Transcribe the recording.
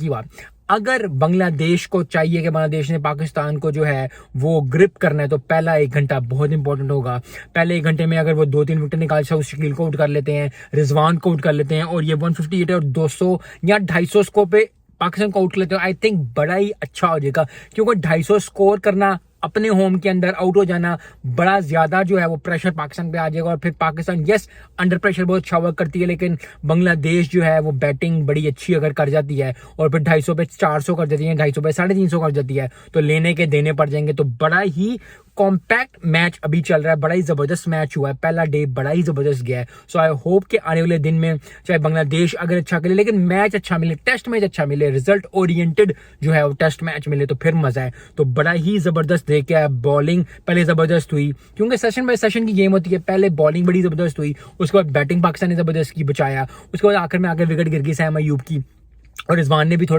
की बात, अगर बांग्लादेश को चाहिए कि बांग्लादेश ने पाकिस्तान को जो है वो ग्रिप करना है तो पहला 1 घंटा बहुत इंपॉर्टेंट होगा। पहले 1 घंटे में अगर वो 2-3 विकेट निकाल से शकील को आउट कर लेते हैं, रिजवान को आउट कर लेते हैं और ये 158 और 200 या 250 स्कोर पे पाकिस्तान को आउट कर लेते हैं, आई थिंक बड़ा ही अच्छा हो जाएगा। क्योंकि 250 स्कोर करना, अपने होम के अंदर आउट हो जाना, बड़ा ज्यादा जो है वो प्रेशर पाकिस्तान पे आ जाएगा। और फिर पाकिस्तान यस अंडर प्रेशर बहुत अच्छा वर्क करती है, लेकिन बांग्लादेश जो है वो बैटिंग बड़ी अच्छी अगर कर जाती है और फिर 250 पे 400 कर जाती है, 250 पे 350 कर जाती है, तो लेने के देने पड़ जाएंगे। तो बड़ा ही कॉम्पैक्ट मैच अभी चल रहा है, बड़ा ही जबरदस्त मैच हुआ है, पहला डे बड़ा ही जबरदस्त गया है। सो आई होप कि आने वाले दिन में चाहे बांग्लादेश अगर अच्छा खेले लेकिन मैच अच्छा मिले, टेस्ट मैच अच्छा मिले, रिजल्ट ओरिएंटेड जो है वो टेस्ट मैच मिले तो फिर मजा है। तो बड़ा ही जबरदस्त देखे, बॉलिंग पहले जबरदस्त हुई क्योंकि सेशन बाय सेशन की गेम होती है, पहले बॉलिंग बड़ी जबरदस्त हुई, उसके बाद बैटिंग पाकिस्तान ने जबरदस्त की बचाया, उसके बाद आखिर में आकर विकेट गिर गई सैम अयूब की और रिजवान ने भी